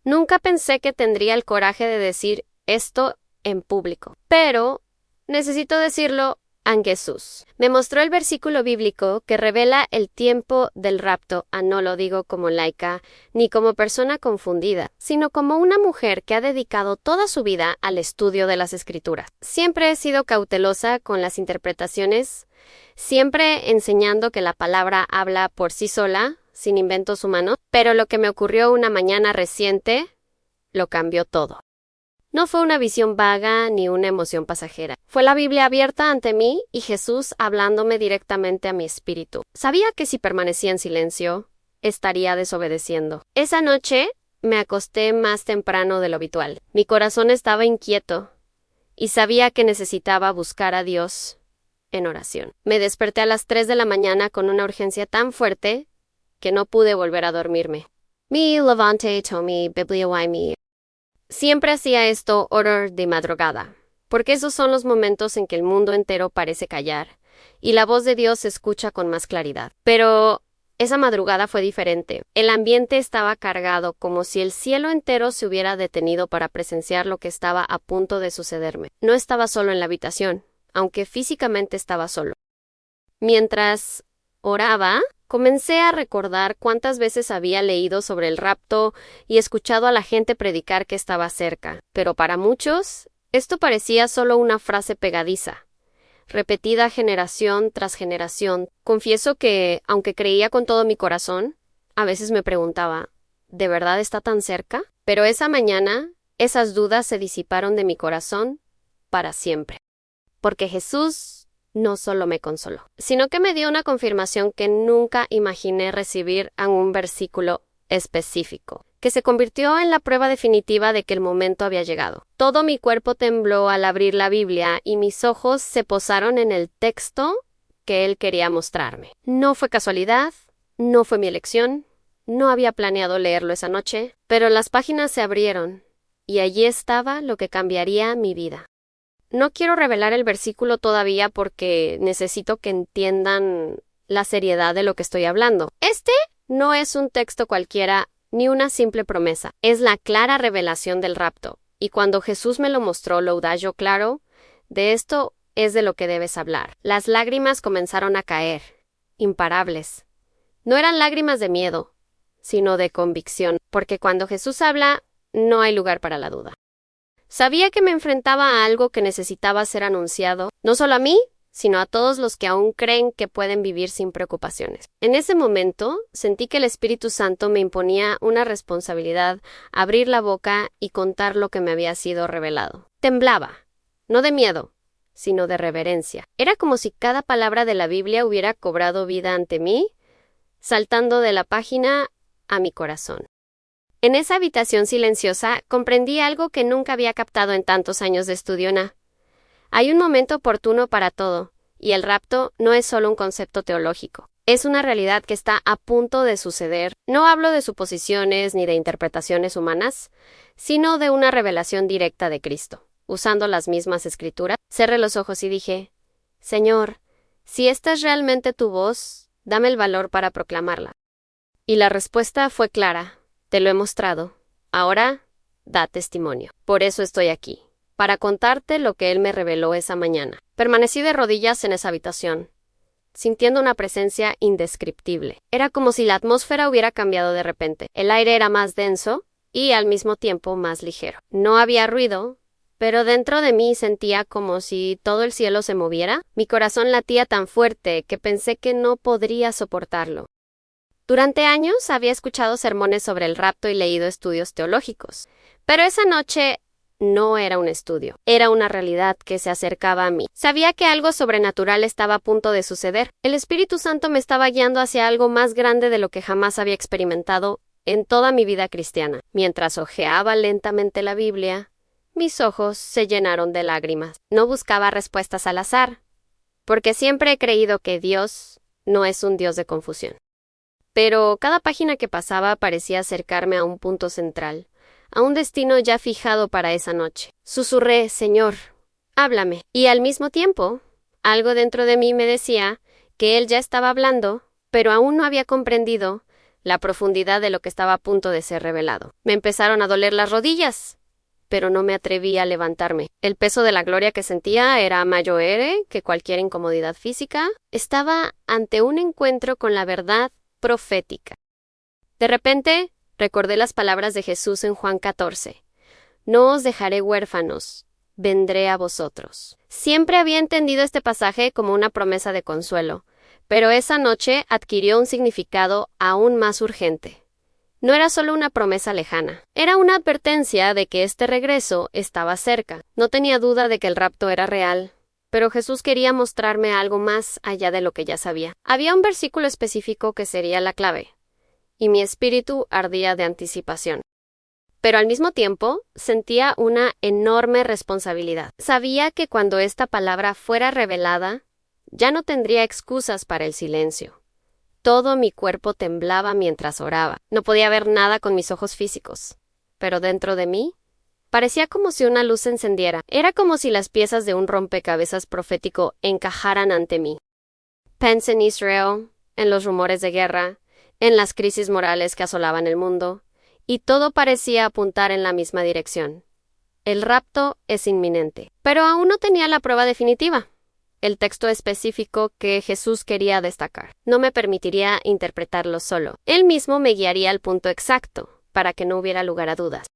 Nunca pensé que tendría el coraje de decir esto en público, pero necesito decirlo a Jesús. Me mostró el versículo bíblico que revela el tiempo del rapto. No lo digo como laica ni como persona confundida, sino como una mujer que ha dedicado toda su vida al estudio de las Escrituras. Siempre he sido cautelosa con las interpretaciones, siempre enseñando que la palabra habla por sí sola, sin inventos humanos, pero lo que me ocurrió una mañana reciente lo cambió todo. No fue una visión vaga ni una emoción pasajera. Fue la Biblia abierta ante mí y Jesús hablándome directamente a mi espíritu. Sabía que si permanecía en silencio, estaría desobedeciendo. Esa noche me acosté más temprano de lo habitual. Mi corazón estaba inquieto y sabía que necesitaba buscar a Dios en oración. Me desperté a las 3 de la mañana con una urgencia tan fuerte que no pude volver a dormirme. Mi levante tomé Biblia waimi. Siempre hacía esto hora de madrugada, porque esos son los momentos en que el mundo entero parece callar y la voz de Dios se escucha con más claridad. Pero esa madrugada fue diferente. El ambiente estaba cargado, como si el cielo entero se hubiera detenido para presenciar lo que estaba a punto de sucederme. No estaba solo en la habitación, aunque físicamente estaba solo. Mientras oraba, comencé a recordar cuántas veces había leído sobre el rapto y escuchado a la gente predicar que estaba cerca, pero para muchos esto parecía solo una frase pegadiza, repetida generación tras generación. Confieso que, aunque creía con todo mi corazón, a veces me preguntaba, ¿de verdad está tan cerca? Pero esa mañana, esas dudas se disiparon de mi corazón para siempre, porque Jesús no solo me consoló, sino que me dio una confirmación que nunca imaginé recibir en un versículo específico, que se convirtió en la prueba definitiva de que el momento había llegado. Todo mi cuerpo tembló al abrir la Biblia y mis ojos se posaron en el texto que él quería mostrarme. No fue casualidad, no fue mi elección, no había planeado leerlo esa noche, pero las páginas se abrieron y allí estaba lo que cambiaría mi vida. No quiero revelar el versículo todavía porque necesito que entiendan la seriedad de lo que estoy hablando. Este no es un texto cualquiera ni una simple promesa. Es la clara revelación del rapto. Y cuando Jesús me lo mostró, lo yo claro, de esto es de lo que debes hablar. Las lágrimas comenzaron a caer, imparables. No eran lágrimas de miedo, sino de convicción, porque cuando Jesús habla, no hay lugar para la duda. Sabía que me enfrentaba a algo que necesitaba ser anunciado, no solo a mí, sino a todos los que aún creen que pueden vivir sin preocupaciones. En ese momento, sentí que el Espíritu Santo me imponía una responsabilidad, abrir la boca y contar lo que me había sido revelado. Temblaba, no de miedo, sino de reverencia. Era como si cada palabra de la Biblia hubiera cobrado vida ante mí, saltando de la página a mi corazón. En esa habitación silenciosa comprendí algo que nunca había captado en tantos años de estudio. Hay un momento oportuno para todo, y el rapto no es solo un concepto teológico. Es una realidad que está a punto de suceder. No hablo de suposiciones ni de interpretaciones humanas, sino de una revelación directa de Cristo. Usando las mismas escrituras, cerré los ojos y dije, Señor, si esta es realmente tu voz, dame el valor para proclamarla. Y la respuesta fue clara. Te lo he mostrado. Ahora, da testimonio. Por eso estoy aquí, para contarte lo que él me reveló esa mañana. Permanecí de rodillas en esa habitación, sintiendo una presencia indescriptible. Era como si la atmósfera hubiera cambiado de repente. El aire era más denso y al mismo tiempo más ligero. No había ruido, pero dentro de mí sentía como si todo el cielo se moviera. Mi corazón latía tan fuerte que pensé que no podría soportarlo. Durante años había escuchado sermones sobre el rapto y leído estudios teológicos, pero esa noche no era un estudio, era una realidad que se acercaba a mí. Sabía que algo sobrenatural estaba a punto de suceder. El Espíritu Santo me estaba guiando hacia algo más grande de lo que jamás había experimentado en toda mi vida cristiana. Mientras hojeaba lentamente la Biblia, mis ojos se llenaron de lágrimas. No buscaba respuestas al azar, porque siempre he creído que Dios no es un Dios de confusión. Pero cada página que pasaba parecía acercarme a un punto central, a un destino ya fijado para esa noche. Susurré, Señor, háblame. Y al mismo tiempo, algo dentro de mí me decía que él ya estaba hablando, pero aún no había comprendido la profundidad de lo que estaba a punto de ser revelado. Me empezaron a doler las rodillas, pero no me atreví a levantarme. El peso de la gloria que sentía era mayor que cualquier incomodidad física. Estaba ante un encuentro con la verdad profética. De repente, recordé las palabras de Jesús en Juan 14. No os dejaré huérfanos, vendré a vosotros. Siempre había entendido este pasaje como una promesa de consuelo, pero esa noche adquirió un significado aún más urgente. No era solo una promesa lejana, era una advertencia de que este regreso estaba cerca. No tenía duda de que el rapto era real, pero Jesús quería mostrarme algo más allá de lo que ya sabía. Había un versículo específico que sería la clave, y mi espíritu ardía de anticipación. Pero al mismo tiempo sentía una enorme responsabilidad. Sabía que cuando esta palabra fuera revelada, ya no tendría excusas para el silencio. Todo mi cuerpo temblaba mientras oraba. No podía ver nada con mis ojos físicos, pero dentro de mí parecía como si una luz se encendiera. Era como si las piezas de un rompecabezas profético encajaran ante mí. Pensé en Israel, en los rumores de guerra, en las crisis morales que asolaban el mundo, y todo parecía apuntar en la misma dirección. El rapto es inminente. Pero aún no tenía la prueba definitiva, el texto específico que Jesús quería destacar. No me permitiría interpretarlo solo. Él mismo me guiaría al punto exacto, para que no hubiera lugar a dudas.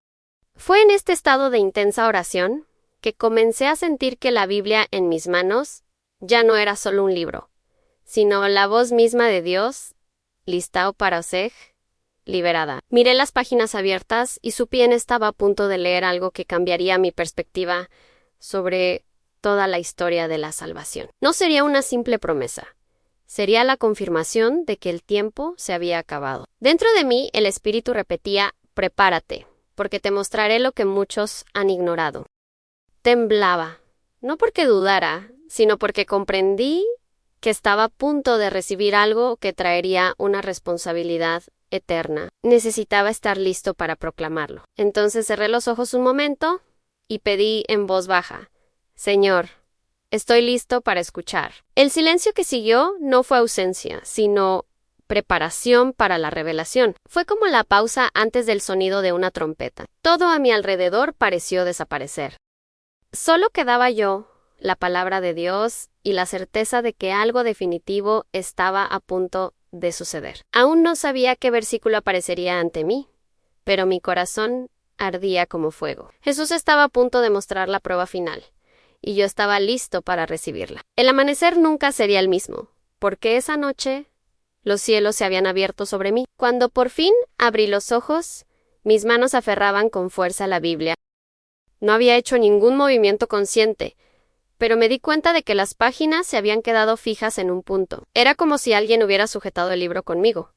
Fue en este estado de intensa oración que comencé a sentir que la Biblia en mis manos ya no era solo un libro, sino la voz misma de Dios, listao para osej, liberada. Miré las páginas abiertas y supe que estaba a punto de leer algo que cambiaría mi perspectiva sobre toda la historia de la salvación. No sería una simple promesa. Sería la confirmación de que el tiempo se había acabado. Dentro de mí, el Espíritu repetía, prepárate, porque te mostraré lo que muchos han ignorado. Temblaba, no porque dudara, sino porque comprendí que estaba a punto de recibir algo que traería una responsabilidad eterna. Necesitaba estar listo para proclamarlo. Entonces cerré los ojos un momento y pedí en voz baja, Señor, estoy listo para escuchar. El silencio que siguió no fue ausencia, sino preparación para la revelación. Fue como la pausa antes del sonido de una trompeta. Todo a mi alrededor pareció desaparecer. Solo quedaba yo, la palabra de Dios y la certeza de que algo definitivo estaba a punto de suceder. Aún no sabía qué versículo aparecería ante mí, pero mi corazón ardía como fuego. Jesús estaba a punto de mostrar la prueba final, y yo estaba listo para recibirla. El amanecer nunca sería el mismo, porque esa noche los cielos se habían abierto sobre mí. Cuando por fin abrí los ojos, mis manos aferraban con fuerza a la Biblia. No había hecho ningún movimiento consciente, pero me di cuenta de que las páginas se habían quedado fijas en un punto. Era como si alguien hubiera sujetado el libro conmigo,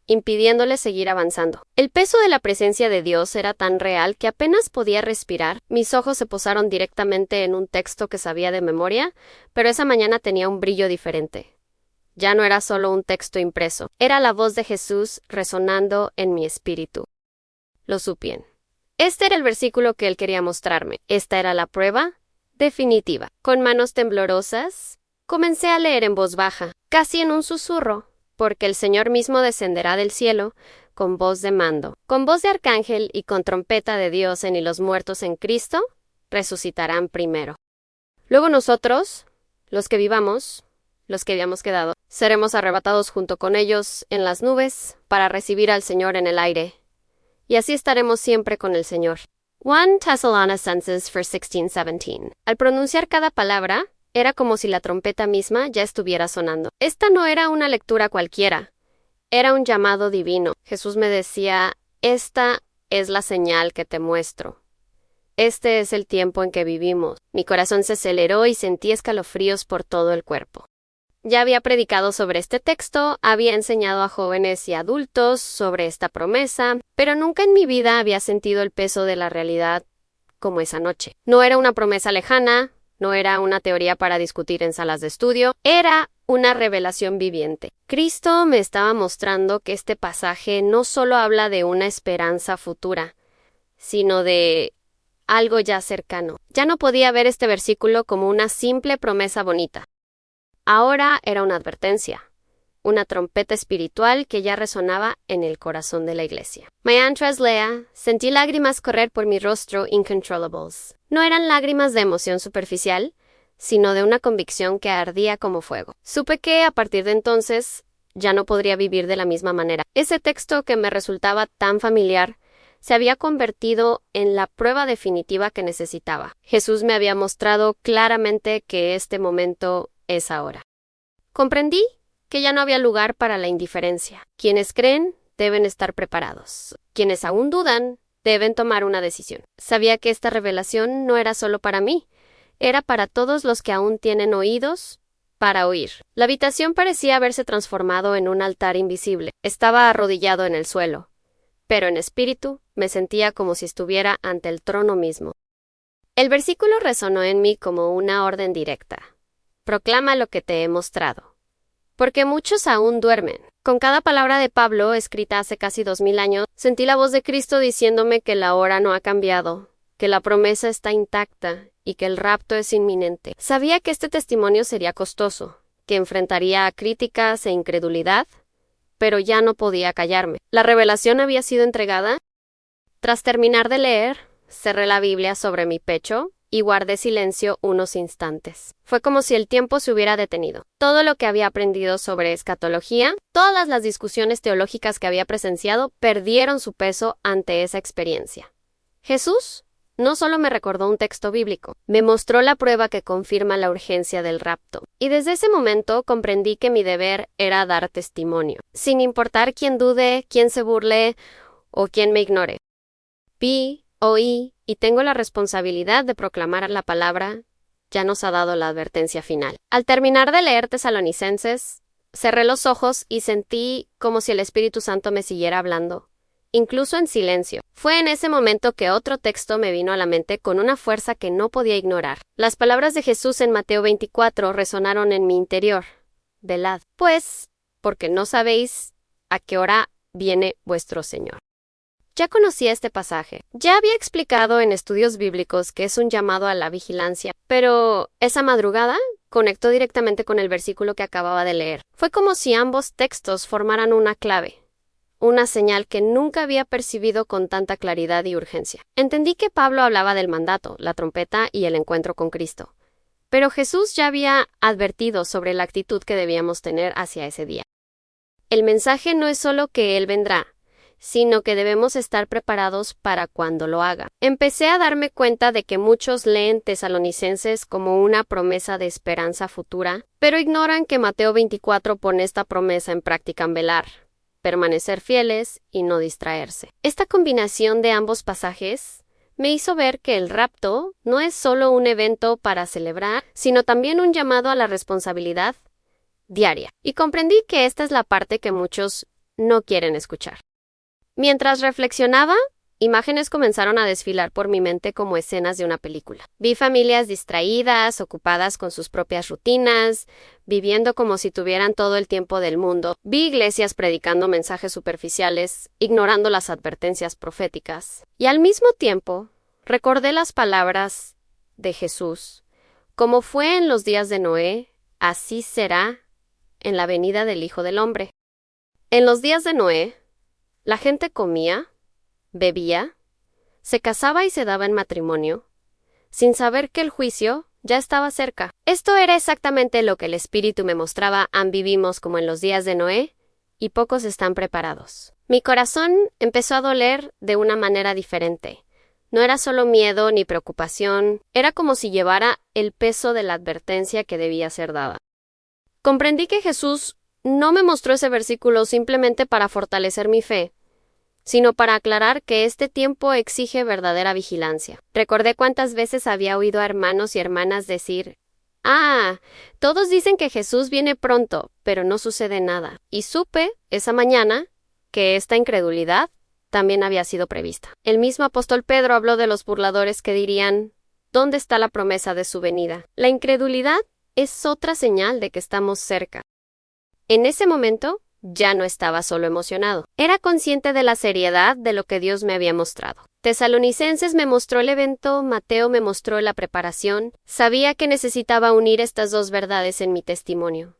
impidiéndole seguir avanzando. El peso de la presencia de Dios era tan real que apenas podía respirar. Mis ojos se posaron directamente en un texto que sabía de memoria, pero esa mañana tenía un brillo diferente. Ya no era solo un texto impreso, era la voz de Jesús resonando en mi espíritu. Lo supien. Este era el versículo que él quería mostrarme. Esta era la prueba definitiva. Con manos temblorosas, comencé a leer en voz baja, casi en un susurro, porque el Señor mismo descenderá del cielo con voz de mando, con voz de arcángel y con trompeta de Dios, y los muertos en Cristo resucitarán primero. Luego nosotros, los que vivamos, los que habíamos quedado, seremos arrebatados junto con ellos en las nubes para recibir al Señor en el aire, y así estaremos siempre con el Señor. 1 Thessalonicenses 16:17. Al pronunciar cada palabra, era como si la trompeta misma ya estuviera sonando. Esta no era una lectura cualquiera, era un llamado divino. Jesús me decía, esta es la señal que te muestro. Este es el tiempo en que vivimos. Mi corazón se aceleró y sentí escalofríos por todo el cuerpo. Ya había predicado sobre este texto, había enseñado a jóvenes y adultos sobre esta promesa, pero nunca en mi vida había sentido el peso de la realidad como esa noche. No era una promesa lejana, no era una teoría para discutir en salas de estudio, era una revelación viviente. Cristo me estaba mostrando que este pasaje no solo habla de una esperanza futura, sino de algo ya cercano. Ya no podía ver este versículo como una simple promesa bonita. Ahora era una advertencia. una trompeta espiritual que ya resonaba en el corazón de la iglesia. Mientras leía, sentí lágrimas correr por mi rostro incontrollables. No eran lágrimas de emoción superficial, sino de una convicción que ardía como fuego. Supe que, a partir de entonces, ya no podría vivir de la misma manera. Ese texto que me resultaba tan familiar se había convertido en la prueba definitiva que necesitaba. Jesús me había mostrado claramente que este momento es ahora. Comprendí que ya no había lugar para la indiferencia. Quienes creen deben estar preparados. Quienes aún dudan deben tomar una decisión. Sabía que esta revelación no era solo para mí, era para todos los que aún tienen oídos para oír. La habitación parecía haberse transformado en un altar invisible. Estaba arrodillado en el suelo, pero en espíritu me sentía como si estuviera ante el trono mismo. El versículo resonó en mí como una orden directa. Proclama lo que te he mostrado. Porque muchos aún duermen. Con cada palabra de Pablo, escrita hace casi 2000 años, sentí la voz de Cristo diciéndome que la hora no ha cambiado, que la promesa está intacta y que el rapto es inminente. Sabía que este testimonio sería costoso, que enfrentaría a críticas e incredulidad, pero ya no podía callarme. La revelación había sido entregada. Tras terminar de leer, cerré la Biblia sobre mi pecho y guardé silencio unos instantes. Fue como si el tiempo se hubiera detenido. Todo lo que había aprendido sobre escatología, todas las discusiones teológicas que había presenciado, perdieron su peso ante esa experiencia. Jesús no solo me recordó un texto bíblico, me mostró la prueba que confirma la urgencia del rapto. Y desde ese momento comprendí que mi deber era dar testimonio, sin importar quién dude, quién se burle o quién me ignore. Vi, oí y tengo la responsabilidad de proclamar la palabra. Ya nos ha dado la advertencia final. Al terminar de leer Tesalonicenses, cerré los ojos y sentí como si el Espíritu Santo me siguiera hablando, incluso en silencio. Fue en ese momento que otro texto me vino a la mente con una fuerza que no podía ignorar. Las palabras de Jesús en Mateo 24 resonaron en mi interior. Velad, pues, porque no sabéis a qué hora viene vuestro Señor. Ya conocía este pasaje. Ya había explicado en estudios bíblicos que es un llamado a la vigilancia, pero esa madrugada conectó directamente con el versículo que acababa de leer. Fue como si ambos textos formaran una clave, una señal que nunca había percibido con tanta claridad y urgencia. Entendí que Pablo hablaba del mandato, la trompeta y el encuentro con Cristo, pero Jesús ya había advertido sobre la actitud que debíamos tener hacia ese día. El mensaje no es solo que Él vendrá, sino que debemos estar preparados para cuando lo haga. Empecé a darme cuenta de que muchos leen Tesalonicenses como una promesa de esperanza futura, pero ignoran que Mateo 24 pone esta promesa en práctica en velar, permanecer fieles y no distraerse. Esta combinación de ambos pasajes me hizo ver que el rapto no es solo un evento para celebrar, sino también un llamado a la responsabilidad diaria. Y comprendí que esta es la parte que muchos no quieren escuchar. Mientras reflexionaba, imágenes comenzaron a desfilar por mi mente como escenas de una película. Vi familias distraídas, ocupadas con sus propias rutinas, viviendo como si tuvieran todo el tiempo del mundo. Vi iglesias predicando mensajes superficiales, ignorando las advertencias proféticas. Y al mismo tiempo, recordé las palabras de Jesús. Como fue en los días de Noé, así será en la venida del Hijo del Hombre. En los días de Noé, la gente comía, bebía, se casaba y se daba en matrimonio, sin saber que el juicio ya estaba cerca. Esto era exactamente lo que el Espíritu me mostraba. Vivimos como en los días de Noé, y pocos están preparados. Mi corazón empezó a doler de una manera diferente. No era solo miedo ni preocupación, era como si llevara el peso de la advertencia que debía ser dada. Comprendí que Jesús no me mostró ese versículo simplemente para fortalecer mi fe, sino para aclarar que este tiempo exige verdadera vigilancia. Recordé cuántas veces había oído a hermanos y hermanas decir, todos dicen que Jesús viene pronto, pero no sucede nada. Y supe, esa mañana, que esta incredulidad también había sido prevista. El mismo apóstol Pedro habló de los burladores que dirían, ¿dónde está la promesa de su venida? La incredulidad es otra señal de que estamos cerca. En ese momento, ya no estaba solo emocionado. Era consciente de la seriedad de lo que Dios me había mostrado. Tesalonicenses me mostró el evento, Mateo me mostró la preparación. Sabía que necesitaba unir estas dos verdades en mi testimonio.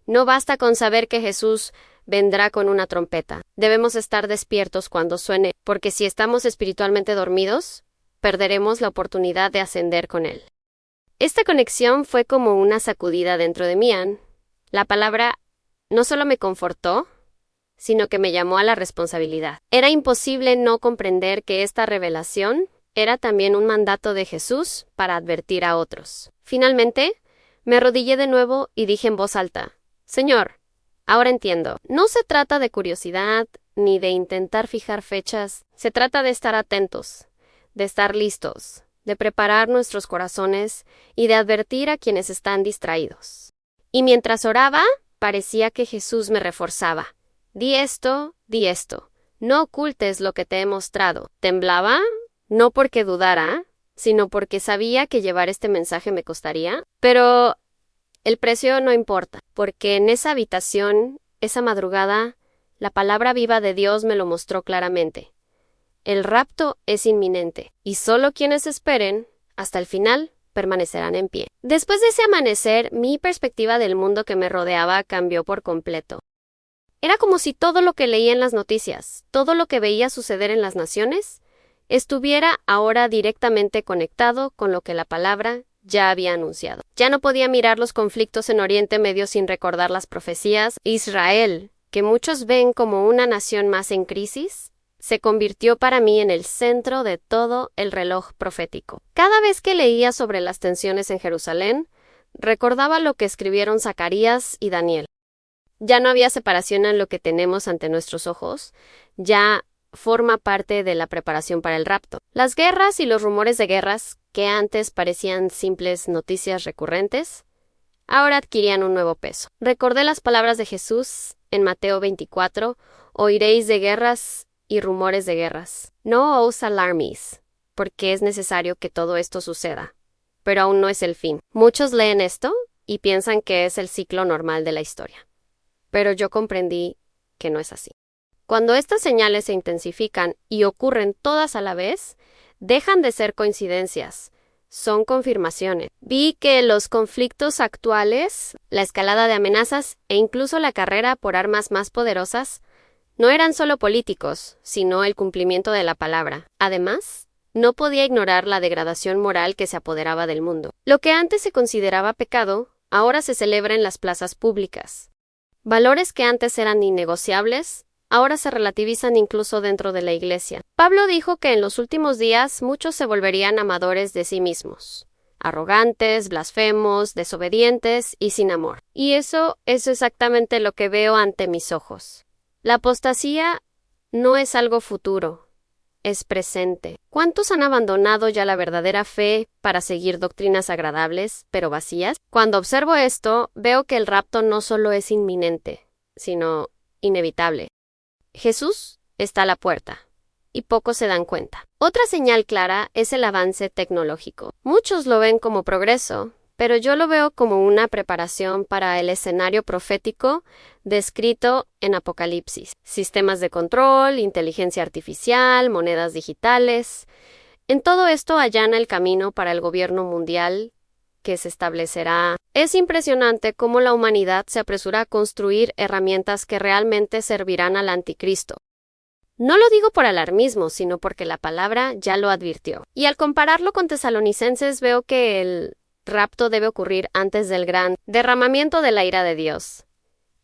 No basta con saber que Jesús vendrá con una trompeta. Debemos estar despiertos cuando suene, porque si estamos espiritualmente dormidos, perderemos la oportunidad de ascender con Él. Esta conexión fue como una sacudida dentro de mí. La palabra no solo me confortó, sino que me llamó a la responsabilidad. Era imposible no comprender que esta revelación era también un mandato de Jesús para advertir a otros. Finalmente, me arrodillé de nuevo y dije en voz alta, Señor, ahora entiendo. No se trata de curiosidad ni de intentar fijar fechas, se trata de estar atentos, de estar listos, de preparar nuestros corazones y de advertir a quienes están distraídos. Y mientras oraba, parecía que Jesús me reforzaba. Di esto, no ocultes lo que te he mostrado. Temblaba, no porque dudara, sino porque sabía que llevar este mensaje me costaría, pero el precio no importa, porque en esa habitación, esa madrugada, la palabra viva de Dios me lo mostró claramente. El rapto es inminente, y solo quienes esperen hasta el final permanecerán en pie. Después de ese amanecer, mi perspectiva del mundo que me rodeaba cambió por completo. Era como si todo lo que leía en las noticias, todo lo que veía suceder en las naciones, estuviera ahora directamente conectado con lo que la palabra ya había anunciado. Ya no podía mirar los conflictos en Oriente Medio sin recordar las profecías. Israel, que muchos ven como una nación más en crisis, se convirtió para mí en el centro de todo el reloj profético. Cada vez que leía sobre las tensiones en Jerusalén, recordaba lo que escribieron Zacarías y Daniel. Ya no había separación en lo que tenemos ante nuestros ojos, ya forma parte de la preparación para el rapto. Las guerras y los rumores de guerras, que antes parecían simples noticias recurrentes, ahora adquirían un nuevo peso. Recordé las palabras de Jesús en Mateo 24, oiréis de guerras y rumores de guerras. No os alarméis, porque es necesario que todo esto suceda, pero aún no es el fin. Muchos leen esto y piensan que es el ciclo normal de la historia, pero yo comprendí que no es así. Cuando estas señales se intensifican y ocurren todas a la vez, dejan de ser coincidencias, son confirmaciones. Vi que los conflictos actuales, la escalada de amenazas e incluso la carrera por armas más poderosas no eran solo políticos, sino el cumplimiento de la palabra. Además, no podía ignorar la degradación moral que se apoderaba del mundo. Lo que antes se consideraba pecado, ahora se celebra en las plazas públicas. Valores que antes eran innegociables, ahora se relativizan incluso dentro de la iglesia. Pablo dijo que en los últimos días muchos se volverían amadores de sí mismos, arrogantes, blasfemos, desobedientes y sin amor. Y eso es exactamente lo que veo ante mis ojos. La apostasía no es algo futuro, es presente. ¿Cuántos han abandonado ya la verdadera fe para seguir doctrinas agradables, pero vacías? Cuando observo esto, veo que el rapto no solo es inminente, sino inevitable. Jesús está a la puerta, y pocos se dan cuenta. Otra señal clara es el avance tecnológico. Muchos lo ven como progreso, pero yo lo veo como una preparación para el escenario profético descrito en Apocalipsis. Sistemas de control, inteligencia artificial, monedas digitales. En todo esto allana el camino para el gobierno mundial que se establecerá. Es impresionante cómo la humanidad se apresura a construir herramientas que realmente servirán al anticristo. No lo digo por alarmismo, sino porque la palabra ya lo advirtió. Y al compararlo con Tesalonicenses veo que el rapto debe ocurrir antes del gran derramamiento de la ira de Dios.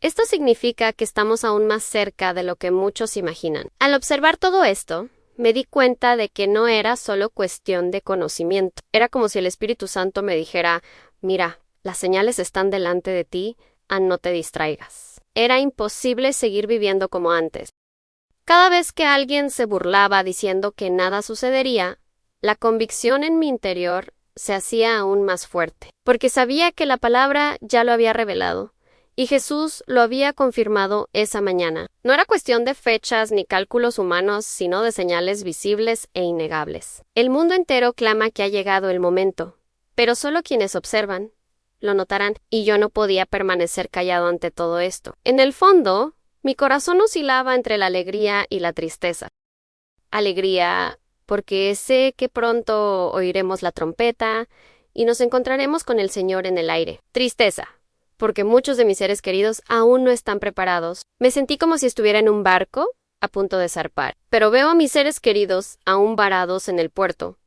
Esto significa que estamos aún más cerca de lo que muchos imaginan. Al observar todo esto, me di cuenta de que no era solo cuestión de conocimiento. Era como si el Espíritu Santo me dijera, mira, las señales están delante de ti, no te distraigas. Era imposible seguir viviendo como antes. Cada vez que alguien se burlaba diciendo que nada sucedería, la convicción en mi interior se hacía aún más fuerte, porque sabía que la palabra ya lo había revelado, y Jesús lo había confirmado esa mañana. No era cuestión de fechas ni cálculos humanos, sino de señales visibles e innegables. El mundo entero clama que ha llegado el momento, pero solo quienes observan lo notarán, y yo no podía permanecer callado ante todo esto. En el fondo, mi corazón oscilaba entre la alegría y la tristeza. Alegría, porque sé que pronto oiremos la trompeta y nos encontraremos con el Señor en el aire. Tristeza, porque muchos de mis seres queridos aún no están preparados. Me sentí como si estuviera en un barco a punto de zarpar, pero veo a mis seres queridos aún varados en el puerto,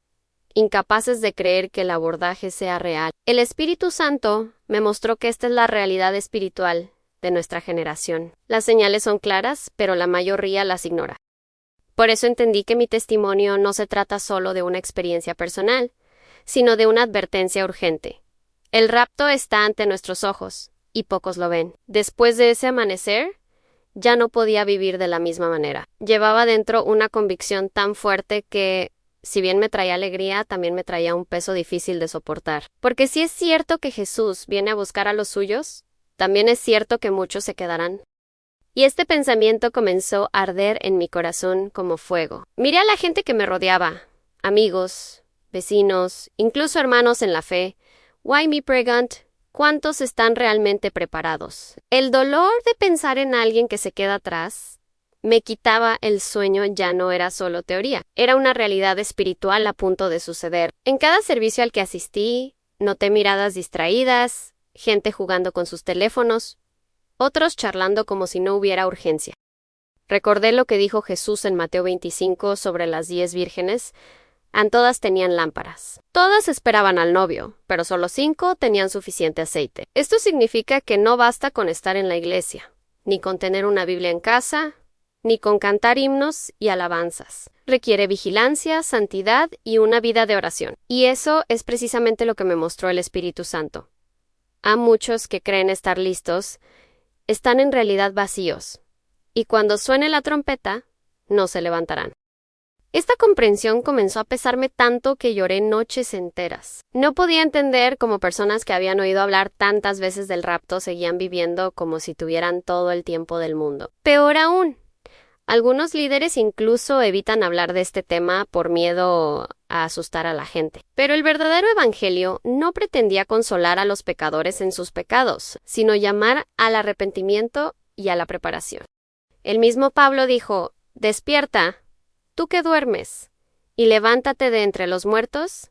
incapaces de creer que el abordaje sea real. El Espíritu Santo me mostró que esta es la realidad espiritual de nuestra generación. Las señales son claras, pero la mayoría las ignora. Por eso entendí que mi testimonio no se trata solo de una experiencia personal, sino de una advertencia urgente. El rapto está ante nuestros ojos, y pocos lo ven. Después de ese amanecer, ya no podía vivir de la misma manera. Llevaba dentro una convicción tan fuerte que, si bien me traía alegría, también me traía un peso difícil de soportar. Porque si es cierto que Jesús viene a buscar a los suyos, también es cierto que muchos se quedarán. Y este pensamiento comenzó a arder en mi corazón como fuego. Miré a la gente que me rodeaba, amigos, vecinos, incluso hermanos en la fe. Why me pregunt? ¿Cuántos están realmente preparados? El dolor de pensar en alguien que se queda atrás me quitaba el sueño. Ya no era solo teoría, era una realidad espiritual a punto de suceder. En cada servicio al que asistí, noté miradas distraídas, gente jugando con sus teléfonos, otros charlando como si no hubiera urgencia. Recordé lo que dijo Jesús en Mateo 25 sobre las 10 vírgenes. Todas tenían lámparas. Todas esperaban al novio, pero solo 5 tenían suficiente aceite. Esto significa que no basta con estar en la iglesia, ni con tener una Biblia en casa, ni con cantar himnos y alabanzas. Requiere vigilancia, santidad y una vida de oración. Y eso es precisamente lo que me mostró el Espíritu Santo. A muchos que creen estar listos, están en realidad vacíos, y cuando suene la trompeta, no se levantarán. Esta comprensión comenzó a pesarme tanto que lloré noches enteras. No podía entender cómo personas que habían oído hablar tantas veces del rapto seguían viviendo como si tuvieran todo el tiempo del mundo. Peor aún, algunos líderes incluso evitan hablar de este tema por miedo a asustar a la gente. Pero el verdadero evangelio no pretendía consolar a los pecadores en sus pecados, sino llamar al arrepentimiento y a la preparación. El mismo Pablo dijo: «Despierta, tú que duermes, y levántate de entre los muertos,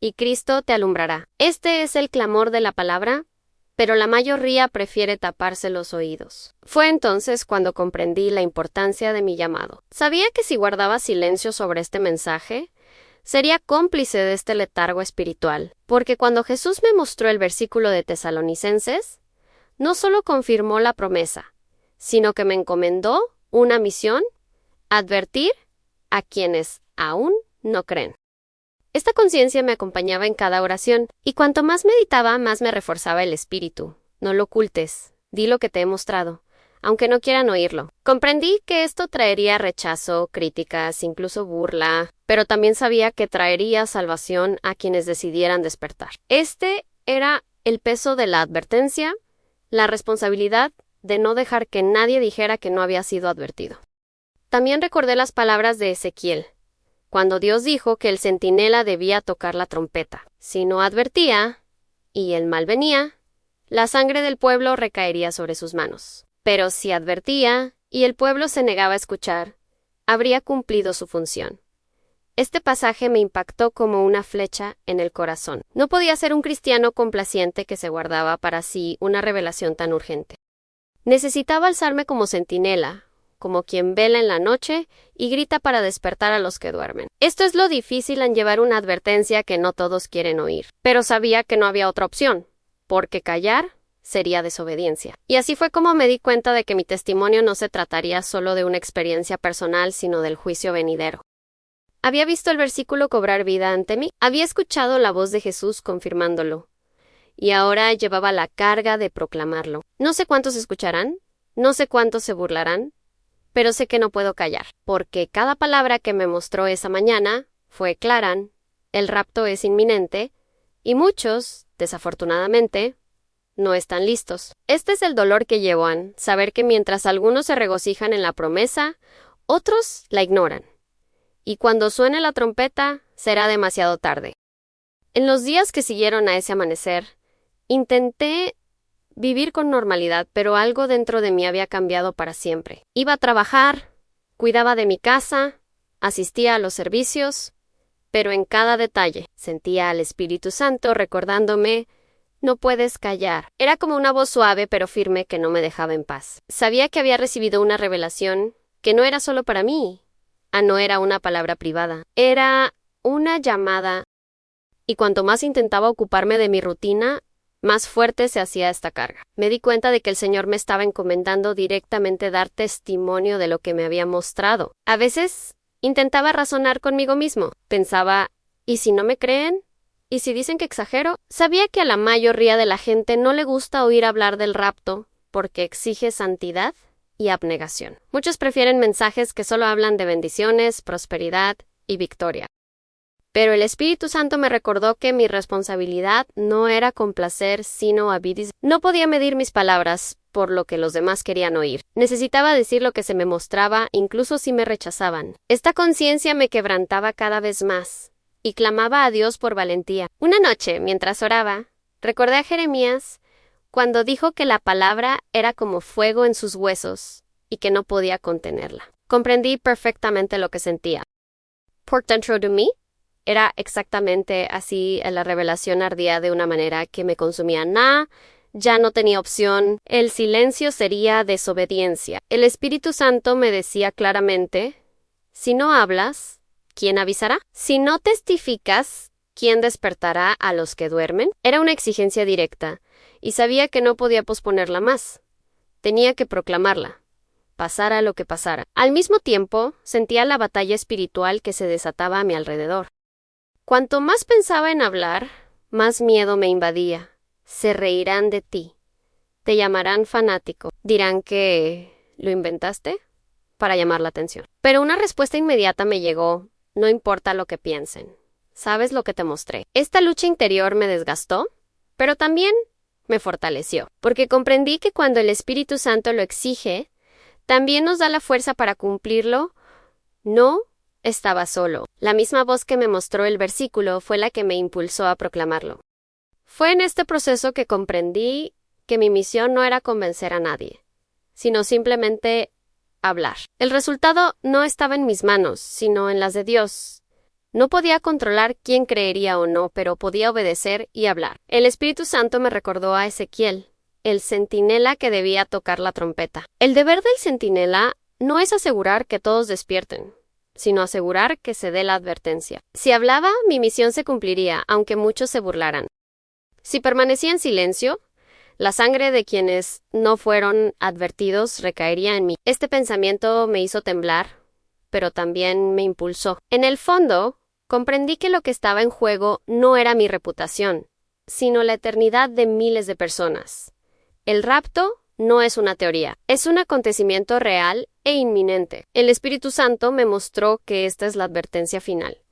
y Cristo te alumbrará». Este es el clamor de la palabra, pero la mayoría prefiere taparse los oídos. Fue entonces cuando comprendí la importancia de mi llamado. Sabía que si guardaba silencio sobre este mensaje, sería cómplice de este letargo espiritual, porque cuando Jesús me mostró el versículo de Tesalonicenses, no solo confirmó la promesa, sino que me encomendó una misión: advertir a quienes aún no creen. Esta conciencia me acompañaba en cada oración, y cuanto más meditaba, más me reforzaba el espíritu. No lo ocultes, di lo que te he mostrado, aunque no quieran oírlo. Comprendí que esto traería rechazo, críticas, incluso burla, pero también sabía que traería salvación a quienes decidieran despertar. Este era el peso de la advertencia, la responsabilidad de no dejar que nadie dijera que no había sido advertido. También recordé las palabras de Ezequiel, cuando Dios dijo que el centinela debía tocar la trompeta. Si no advertía, y el mal venía, la sangre del pueblo recaería sobre sus manos. Pero si advertía, y el pueblo se negaba a escuchar, habría cumplido su función. Este pasaje me impactó como una flecha en el corazón. No podía ser un cristiano complaciente que se guardaba para sí una revelación tan urgente. Necesitaba alzarme como centinela, como quien vela en la noche y grita para despertar a los que duermen. Esto es lo difícil en llevar una advertencia que no todos quieren oír. Pero sabía que no había otra opción, porque callar sería desobediencia. Y así fue como me di cuenta de que mi testimonio no se trataría solo de una experiencia personal, sino del juicio venidero. Había visto el versículo cobrar vida ante mí, había escuchado la voz de Jesús confirmándolo, y ahora llevaba la carga de proclamarlo. No sé cuántos escucharán, no sé cuántos se burlarán, pero sé que no puedo callar, porque cada palabra que me mostró esa mañana fue clara. El rapto es inminente, y muchos, desafortunadamente, no están listos. Este es el dolor que llevo, saber que mientras algunos se regocijan en la promesa, otros la ignoran. Y cuando suene la trompeta, será demasiado tarde. En los días que siguieron a ese amanecer, intenté vivir con normalidad, pero algo dentro de mí había cambiado para siempre. Iba a trabajar, cuidaba de mi casa, asistía a los servicios, pero en cada detalle sentía al Espíritu Santo recordándome: no puedes callar. Era como una voz suave pero firme que no me dejaba en paz. Sabía que había recibido una revelación que no era solo para mí. No era una palabra privada. Era una llamada. Y cuanto más intentaba ocuparme de mi rutina, más fuerte se hacía esta carga. Me di cuenta de que el Señor me estaba encomendando directamente dar testimonio de lo que me había mostrado. A veces intentaba razonar conmigo mismo. Pensaba, ¿y si no me creen? ¿Y si dicen que exagero? Sabía que a la mayoría de la gente no le gusta oír hablar del rapto porque exige santidad y abnegación. Muchos prefieren mensajes que solo hablan de bendiciones, prosperidad y victoria. Pero el Espíritu Santo me recordó que mi responsabilidad no era complacer, sino avidis. No podía medir mis palabras por lo que los demás querían oír. Necesitaba decir lo que se me mostraba, incluso si me rechazaban. Esta conciencia me quebrantaba cada vez más, y clamaba a Dios por valentía. Una noche, mientras oraba, recordé a Jeremías cuando dijo que la palabra era como fuego en sus huesos, y que no podía contenerla. Comprendí perfectamente lo que sentía. Por dentro de mí, era exactamente así. La revelación ardía de una manera que me consumía. Ya no tenía opción. El silencio sería desobediencia. El Espíritu Santo me decía claramente, si no hablas, ¿quién avisará? Si no testificas, ¿quién despertará a los que duermen? Era una exigencia directa, y sabía que no podía posponerla más. Tenía que proclamarla, pasara lo que pasara. Al mismo tiempo, sentía la batalla espiritual que se desataba a mi alrededor. Cuanto más pensaba en hablar, más miedo me invadía. Se reirán de ti. Te llamarán fanático. Dirán que ¿lo inventaste? Para llamar la atención. Pero una respuesta inmediata me llegó. No importa lo que piensen. ¿Sabes lo que te mostré? Esta lucha interior me desgastó, pero también me fortaleció, porque comprendí que cuando el Espíritu Santo lo exige, también nos da la fuerza para cumplirlo. No estaba solo. La misma voz que me mostró el versículo fue la que me impulsó a proclamarlo. Fue en este proceso que comprendí que mi misión no era convencer a nadie, sino simplemente hablar. El resultado no estaba en mis manos, sino en las de Dios. No podía controlar quién creería o no, pero podía obedecer y hablar. El Espíritu Santo me recordó a Ezequiel, el centinela que debía tocar la trompeta. El deber del centinela no es asegurar que todos despierten, sino asegurar que se dé la advertencia. Si hablaba, mi misión se cumpliría, aunque muchos se burlaran. Si permanecía en silencio, la sangre de quienes no fueron advertidos recaería en mí. Este pensamiento me hizo temblar, pero también me impulsó. En el fondo, comprendí que lo que estaba en juego no era mi reputación, sino la eternidad de miles de personas. El rapto no es una teoría, es un acontecimiento real e inminente. El Espíritu Santo me mostró que esta es la advertencia final,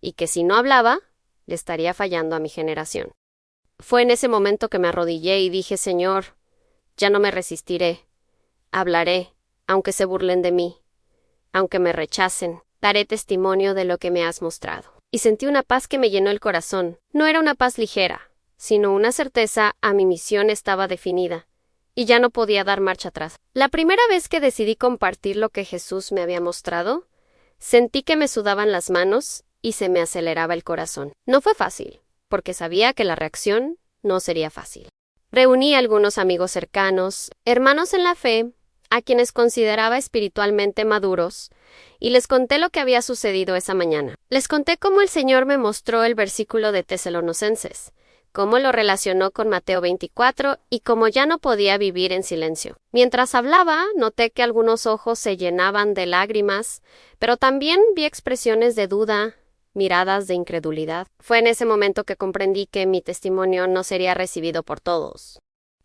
y que si no hablaba, le estaría fallando a mi generación. Fue en ese momento que me arrodillé y dije, Señor, ya no me resistiré. Hablaré, aunque se burlen de mí, aunque me rechacen. Daré testimonio de lo que me has mostrado. Y sentí una paz que me llenó el corazón. No era una paz ligera, sino una certeza a mi misión estaba definida, y ya no podía dar marcha atrás. La primera vez que decidí compartir lo que Jesús me había mostrado, sentí que me sudaban las manos y se me aceleraba el corazón. No fue fácil, porque sabía que la reacción no sería fácil. Reuní a algunos amigos cercanos, hermanos en la fe, a quienes consideraba espiritualmente maduros, y les conté lo que había sucedido esa mañana. Les conté cómo el Señor me mostró el versículo de Tesalonicenses, cómo lo relacionó con Mateo 24 y cómo ya no podía vivir en silencio. Mientras hablaba, noté que algunos ojos se llenaban de lágrimas, pero también vi expresiones de duda, miradas de incredulidad. Fue en ese momento que comprendí que mi testimonio no sería recibido por todos.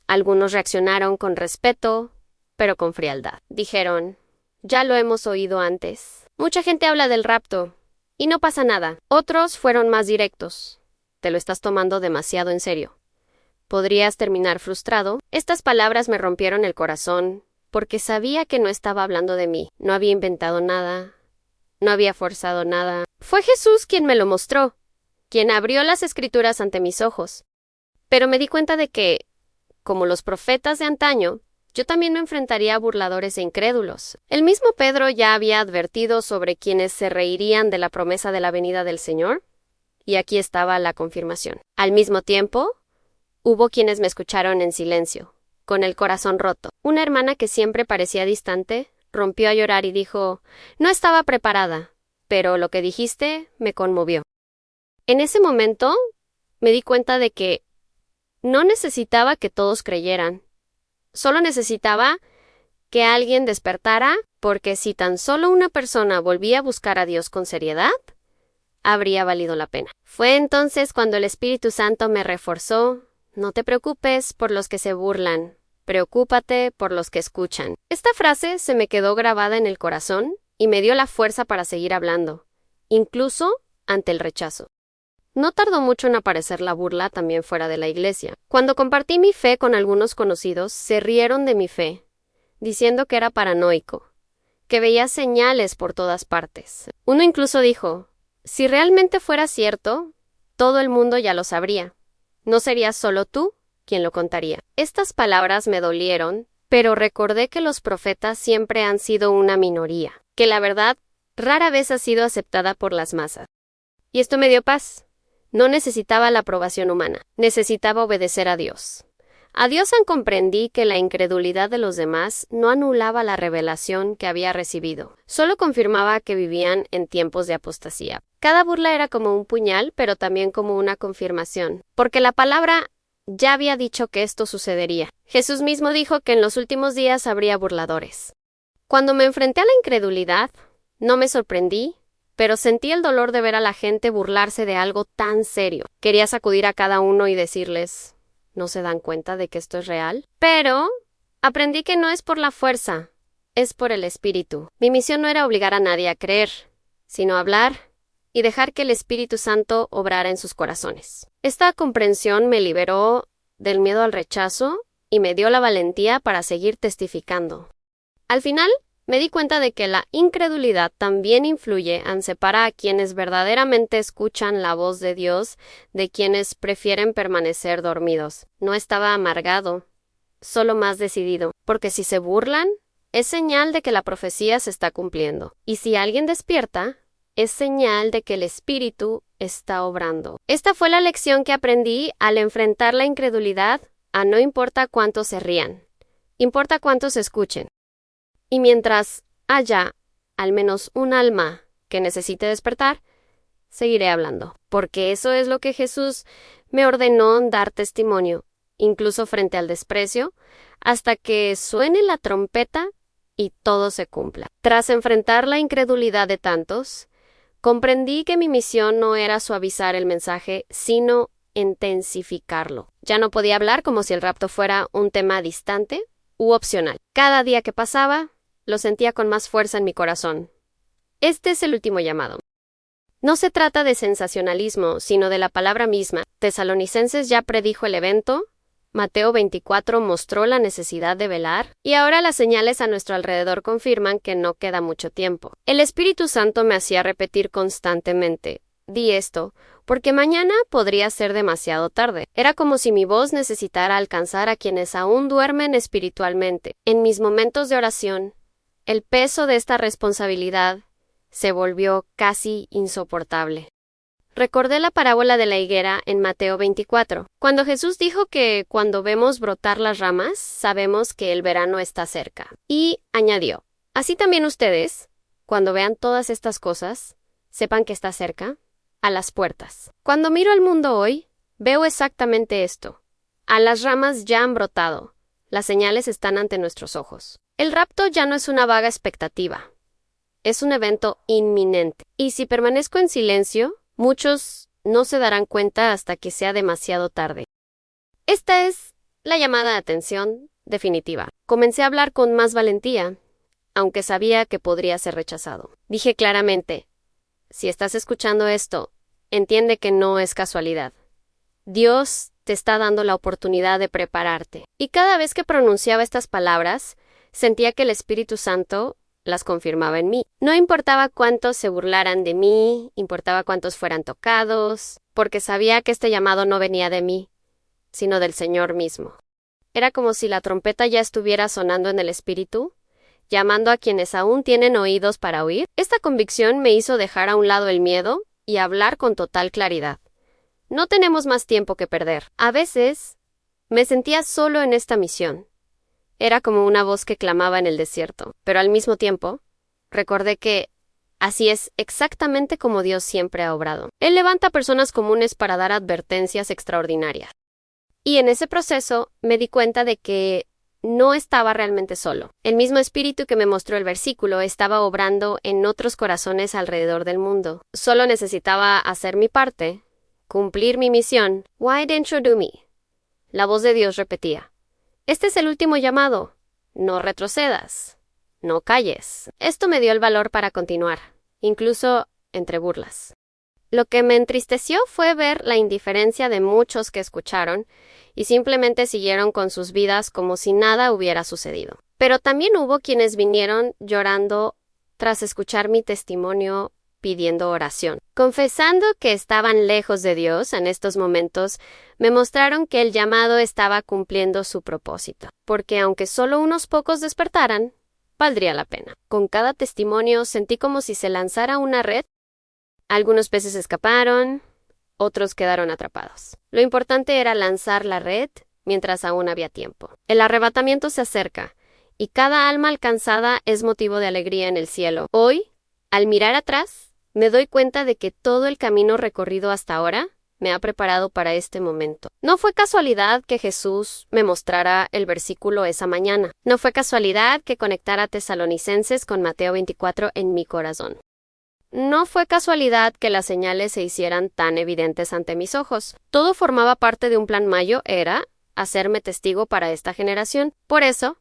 Algunos reaccionaron con respeto, pero con frialdad. Dijeron, ya lo hemos oído antes. Mucha gente habla del rapto, y no pasa nada. Otros fueron más directos. Te lo estás tomando demasiado en serio. Podrías terminar frustrado. Estas palabras me rompieron el corazón, porque sabía que no estaba hablando de mí. No había inventado nada. No había forzado nada. Fue Jesús quien me lo mostró, quien abrió las Escrituras ante mis ojos. Pero me di cuenta de que, como los profetas de antaño, yo también me enfrentaría a burladores e incrédulos. El mismo Pedro ya había advertido sobre quienes se reirían de la promesa de la venida del Señor, y aquí estaba la confirmación. Al mismo tiempo, Hubo quienes me escucharon en silencio, con el corazón roto. Una hermana que siempre parecía distante rompió a llorar y dijo: «No estaba preparada, pero lo que dijiste me conmovió». En ese momento me di cuenta de que no necesitaba que todos creyeran, solo necesitaba que alguien despertara, porque si tan solo una persona volvía a buscar a Dios con seriedad, habría valido la pena. Fue entonces cuando el Espíritu Santo me reforzó: «No te preocupes por los que se burlan, preocúpate por los que escuchan». Esta frase se me quedó grabada en el corazón y me dio la fuerza para seguir hablando, incluso ante el rechazo. No tardó mucho en aparecer la burla también fuera de la iglesia. Cuando compartí mi fe con algunos conocidos, se rieron de mi fe, diciendo que era paranoico, que veía señales por todas partes. Uno incluso dijo: «Si realmente fuera cierto, todo el mundo ya lo sabría. No serías solo tú quien lo contaría». Estas palabras me dolieron, pero recordé que los profetas siempre han sido una minoría, que la verdad rara vez ha sido aceptada por las masas. Y esto me dio paz. No necesitaba la aprobación humana, necesitaba obedecer a Dios. A Dios comprendí que la incredulidad de los demás no anulaba la revelación que había recibido, solo confirmaba que vivían en tiempos de apostasía. Cada burla era como un puñal, pero también como una confirmación, porque la palabra ya había dicho que esto sucedería. Jesús mismo dijo que en los últimos días habría burladores. Cuando me enfrenté a la incredulidad, no me sorprendí, pero sentí el dolor de ver a la gente burlarse de algo tan serio. Quería sacudir a cada uno y decirles: ¿no se dan cuenta de que esto es real? Pero aprendí que no es por la fuerza, es por el Espíritu. Mi misión no era obligar a nadie a creer, sino hablar y dejar que el Espíritu Santo obrara en sus corazones. Esta comprensión me liberó del miedo al rechazo y me dio la valentía para seguir testificando. Al final, me di cuenta de que la incredulidad también influye en separar a quienes verdaderamente escuchan la voz de Dios de quienes prefieren permanecer dormidos. No estaba amargado, solo más decidido, porque si se burlan, es señal de que la profecía se está cumpliendo. Y si alguien despierta, es señal de que el Espíritu está obrando. Esta fue la lección que aprendí al enfrentar la incredulidad. No importa cuántos se rían, importa cuántos escuchen. Y mientras haya al menos un alma que necesite despertar, seguiré hablando, porque eso es lo que Jesús me ordenó, dar testimonio, incluso frente al desprecio, hasta que suene la trompeta y todo se cumpla. Tras enfrentar la incredulidad de tantos, comprendí que mi misión no era suavizar el mensaje, sino intensificarlo. Ya no podía hablar como si el rapto fuera un tema distante u opcional. Cada día que pasaba, lo sentía con más fuerza en mi corazón. Este es el último llamado. No se trata de sensacionalismo, sino de la palabra misma. Tesalonicenses ya predijo el evento, Mateo 24 mostró la necesidad de velar, y ahora las señales a nuestro alrededor confirman que no queda mucho tiempo. El Espíritu Santo me hacía repetir constantemente: «Di esto, porque mañana podría ser demasiado tarde». Era como si mi voz necesitara alcanzar a quienes aún duermen espiritualmente. En mis momentos de oración, el peso de esta responsabilidad se volvió casi insoportable. Recordé la parábola de la higuera en Mateo 24, cuando Jesús dijo que cuando vemos brotar las ramas, sabemos que el verano está cerca. Y añadió: «Así también ustedes, cuando vean todas estas cosas, sepan que está cerca, a las puertas». Cuando miro al mundo hoy, veo exactamente esto. A las ramas ya han brotado, las señales están ante nuestros ojos. El rapto ya no es una vaga expectativa, es un evento inminente. Y si permanezco en silencio, muchos no se darán cuenta hasta que sea demasiado tarde. Esta es la llamada de atención definitiva. Comencé a hablar con más valentía, aunque sabía que podría ser rechazado. Dije claramente: «Si estás escuchando esto, entiende que no es casualidad. Dios te está dando la oportunidad de prepararte». Y cada vez que pronunciaba estas palabras, sentía que el Espíritu Santo las confirmaba en mí. No importaba cuántos se burlaran de mí, importaba cuántos fueran tocados, porque sabía que este llamado no venía de mí, sino del Señor mismo. Era como si la trompeta ya estuviera sonando en el Espíritu, llamando a quienes aún tienen oídos para oír. Esta convicción me hizo dejar a un lado el miedo y hablar con total claridad. No tenemos más tiempo que perder. A veces, Me sentía solo en esta misión. Era como una voz que clamaba en el desierto, pero al mismo tiempo, recordé que así es exactamente como Dios siempre ha obrado. Él levanta personas comunes para dar advertencias extraordinarias. Y en ese proceso me di cuenta de que no estaba realmente solo. El mismo espíritu que me mostró el versículo estaba obrando en otros corazones alrededor del mundo. Solo necesitaba hacer mi parte, cumplir mi misión. Why didn't you do me? La voz de Dios repetía. Este es el último llamado. No retrocedas. No calles. Esto me dio el valor para continuar, incluso entre burlas. Lo que me entristeció fue ver la indiferencia de muchos que escucharon y simplemente siguieron con sus vidas como si nada hubiera sucedido. Pero también hubo quienes vinieron llorando tras escuchar mi testimonio pidiendo oración. Confesando que estaban lejos de Dios en estos momentos, me mostraron que el llamado estaba cumpliendo su propósito, porque aunque solo unos pocos despertaran, valdría la pena. Con cada testimonio sentí como si se lanzara una red. Algunos peces escaparon, otros quedaron atrapados. Lo importante era lanzar la red mientras aún había tiempo. El arrebatamiento se acerca, y cada alma alcanzada es motivo de alegría en el cielo. Hoy, al mirar atrás, me doy cuenta de que todo el camino recorrido hasta ahora me ha preparado para este momento. No fue casualidad que Jesús me mostrara el versículo esa mañana. No fue casualidad que conectara a Tesalonicenses con Mateo 24 en mi corazón. No fue casualidad que las señales se hicieran tan evidentes ante mis ojos. Todo formaba parte de un plan mayor, era hacerme testigo para esta generación. Por eso,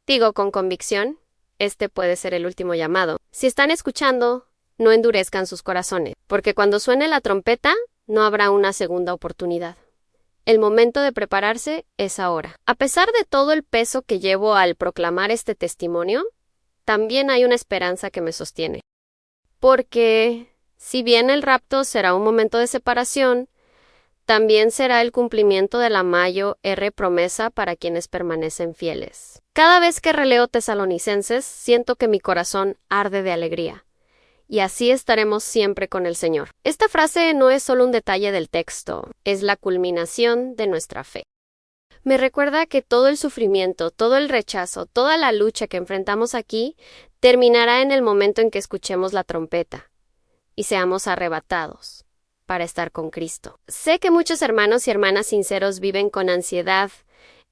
digo con convicción, este puede ser el último llamado. Si están escuchando, no endurezcan sus corazones, porque cuando suene la trompeta, no habrá una segunda oportunidad. El momento de prepararse es ahora. A pesar de todo el peso que llevo al proclamar este testimonio, también hay una esperanza que me sostiene. Porque, si bien el rapto será un momento de separación, también será el cumplimiento de la mayor promesa para quienes permanecen fieles. Cada vez que releo Tesalonicenses, siento que mi corazón arde de alegría. Y así estaremos siempre con el Señor. Esta frase no es solo un detalle del texto, es la culminación de nuestra fe. Me recuerda que todo el sufrimiento, todo el rechazo, toda la lucha que enfrentamos aquí terminará en el momento en que escuchemos la trompeta y seamos arrebatados para estar con Cristo. Sé que muchos hermanos y hermanas sinceros viven con ansiedad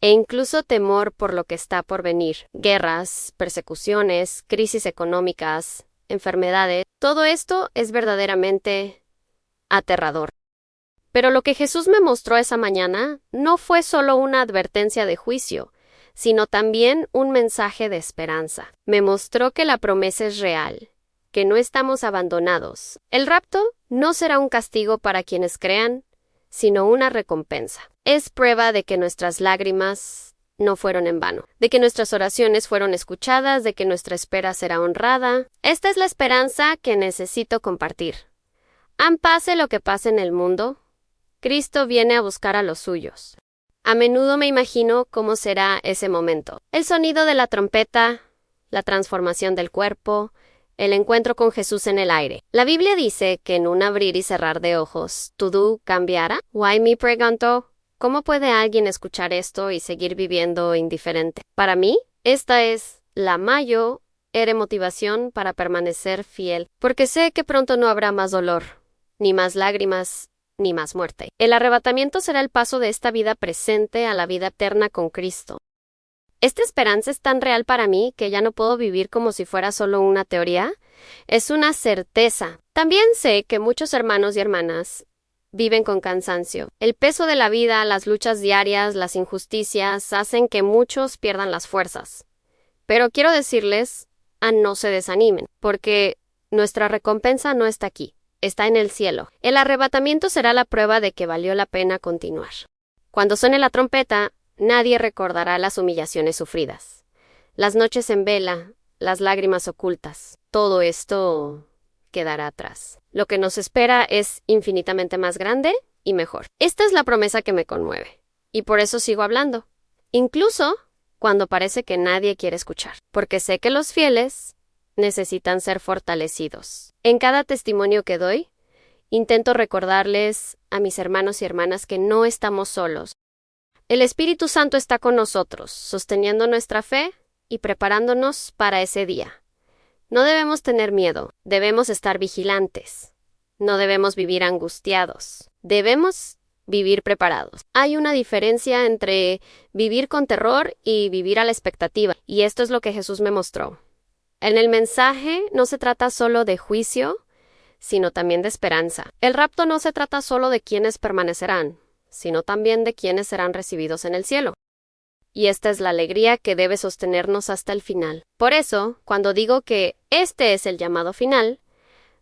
e incluso temor por lo que está por venir. Guerras, persecuciones, crisis económicas, enfermedades. Todo esto es verdaderamente aterrador. Pero lo que Jesús me mostró esa mañana no fue solo una advertencia de juicio, sino también un mensaje de esperanza. Me mostró que la promesa es real, que no estamos abandonados. El rapto no será un castigo para quienes crean, sino una recompensa. Es prueba de que nuestras lágrimas no fueron en vano, de que nuestras oraciones fueron escuchadas, de que nuestra espera será honrada. Esta es la esperanza que necesito compartir. Pase lo que pase en el mundo, Cristo viene a buscar a los suyos. A menudo me imagino cómo será ese momento. El sonido de la trompeta, la transformación del cuerpo, el encuentro con Jesús en el aire. La Biblia dice que en un abrir y cerrar de ojos, todo cambiará. Why me pregunto, ¿cómo puede alguien escuchar esto y seguir viviendo indiferente? Para mí, esta es la mayor motivación para permanecer fiel, porque sé que pronto no habrá más dolor, ni más lágrimas, ni más muerte. El arrebatamiento será el paso de esta vida presente a la vida eterna con Cristo. Esta esperanza es tan real para mí que ya no puedo vivir como si fuera solo una teoría. Es una certeza. También sé que muchos hermanos y hermanas viven con cansancio. El peso de la vida, las luchas diarias, las injusticias hacen que muchos pierdan las fuerzas. Pero quiero decirles no se desanimen, porque nuestra recompensa no está aquí. Está en el cielo. El arrebatamiento será la prueba de que valió la pena continuar. Cuando suene la trompeta, nadie recordará las humillaciones sufridas, las noches en vela, las lágrimas ocultas. Todo esto quedará atrás. Lo que nos espera es infinitamente más grande y mejor. Esta es la promesa que me conmueve, y por eso sigo hablando, incluso cuando parece que nadie quiere escuchar, porque sé que los fieles necesitan ser fortalecidos. En cada testimonio que doy, intento recordarles a mis hermanos y hermanas que no estamos solos. El Espíritu Santo está con nosotros, sosteniendo nuestra fe y preparándonos para ese día. No debemos tener miedo, debemos estar vigilantes. No debemos vivir angustiados. Debemos vivir preparados. Hay una diferencia entre vivir con terror y vivir a la expectativa, y esto es lo que Jesús me mostró. En el mensaje no se trata solo de juicio, sino también de esperanza. El rapto no se trata solo de quienes permanecerán, sino también de quienes serán recibidos en el cielo. Y esta es la alegría que debe sostenernos hasta el final. Por eso, cuando digo que este es el llamado final,